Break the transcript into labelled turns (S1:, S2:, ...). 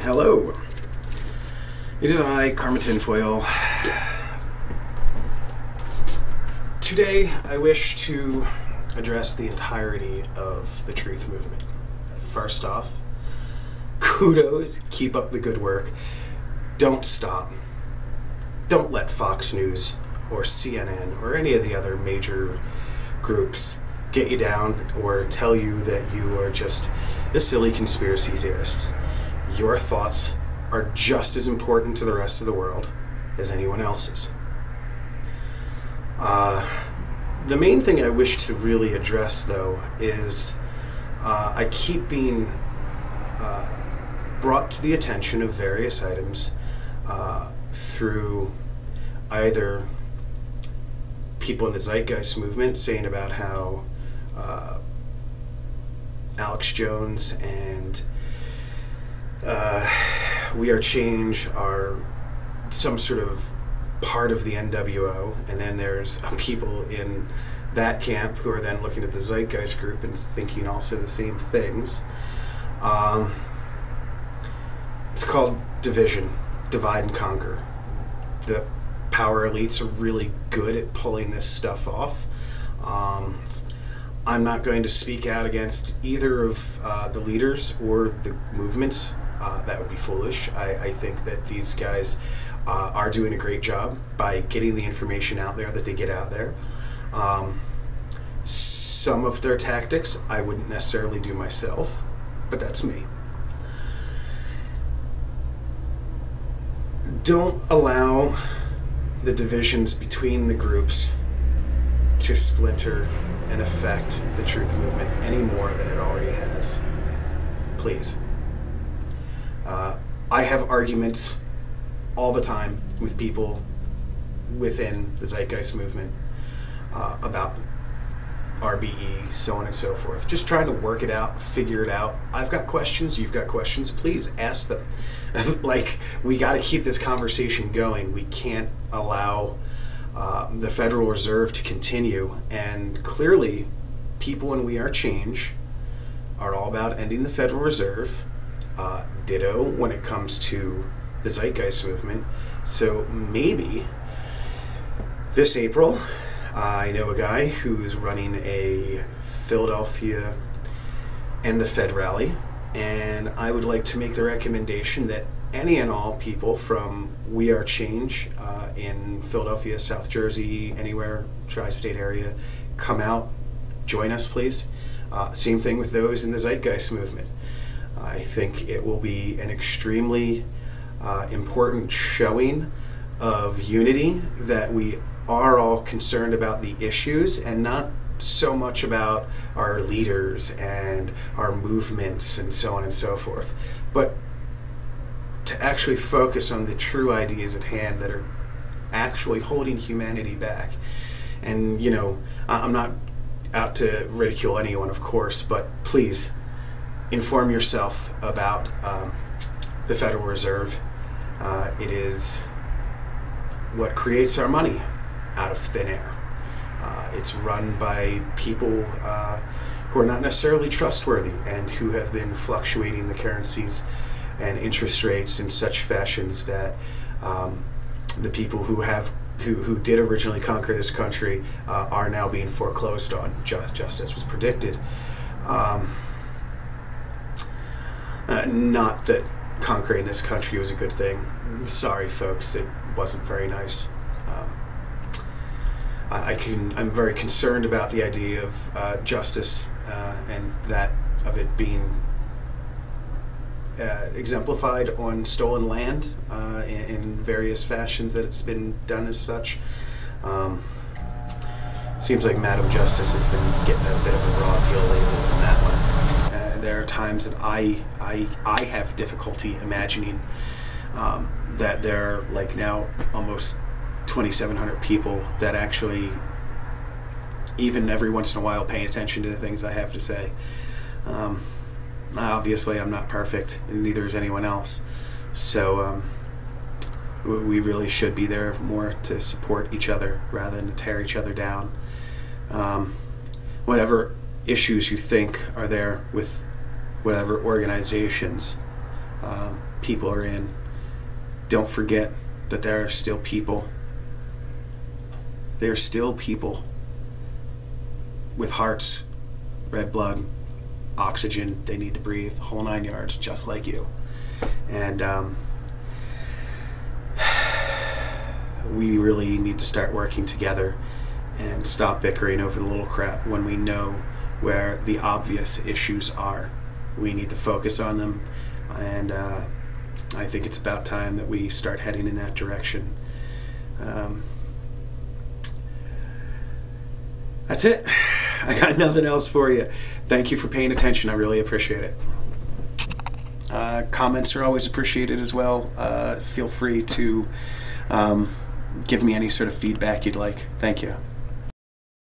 S1: Hello. It is I, TINFOIL. Today, I wish to address the entirety of the truth movement. First off, kudos, keep up the good work. Don't stop. Don't let Fox News or CNN or any of the other major groups get you down or tell you that you are just a silly conspiracy theorist. Your thoughts are just as important to the rest of the world as anyone else's. The main thing I wish to really address, though, is I keep being brought to the attention of various items through either people in the Zeitgeist movement saying about how Alex Jones and We Are Change are some sort of part of the NWO, and then there's people in that camp who are then looking at the Zeitgeist group and thinking also the same things. It's called division, divide and conquer. The power elites are really good at pulling this stuff off. I'm not going to speak out against either of the leaders or the movements. That would be foolish. I think that these guys are doing a great job by getting the information out there that they get out there. Some of their tactics I wouldn't necessarily do myself, but that's me. Don't allow the divisions between the groups to splinter and affect the truth movement any more than it already has. Please. I have arguments all the time with people within the Zeitgeist movement about RBE, so on and so forth. Just trying to work it out, figure it out. I've got questions, you've got questions, please ask them. Like, we got to keep this conversation going. We can't allow the Federal Reserve to continue, and clearly people in We Are Change are all about ending the Federal Reserve. Ditto when it comes to the Zeitgeist movement. So maybe this April, I know a guy who's running a Philadelphia End the Fed rally, and I would like to make the recommendation that any and all people from We Are Change in Philadelphia, South Jersey, anywhere, tri-state area, come out, join us please. Same thing with those in the Zeitgeist movement. I think it will be an extremely important showing of unity, that we are all concerned about the issues and not so much about our leaders and our movements and so on and so forth, but to actually focus on the true ideas at hand that are actually holding humanity back. And, you know, I'm not out to ridicule anyone, of course, but please inform yourself about the Federal Reserve. It is what creates our money out of thin air. It's run by people who are not necessarily trustworthy and who have been fluctuating the currencies and interest rates in such fashions that the people who did originally conquer this country are now being foreclosed on, just as was predicted. Not that conquering this country was a good thing. Sorry, folks, it wasn't very nice. I'm very concerned about the idea of justice and that of it being exemplified on stolen land in various fashions, that it's been done as such. Seems like Madam Justice has been getting a bit of a raw deal lately on that one. There are times that I have difficulty imagining that there are, like, now almost 2,700 people that actually, even every once in a while, paying attention to the things I have to say. Obviously I'm not perfect, and neither is anyone else, so we really should be there more to support each other rather than to tear each other down. Whatever issues you think are there with whatever organizations, people are in. Don't forget that there are still people. There are still people with hearts, red blood, oxygen they need to breathe, the whole 9 yards, just like you. And we really need to start working together and stop bickering over the little crap when we know where the obvious issues are. We need to focus on them, and I think it's about time that we start heading in that direction. That's it. I got nothing else for you. Thank you for paying attention. I really appreciate it. Comments are always appreciated as well. Feel free to give me any sort of feedback you'd like. Thank you.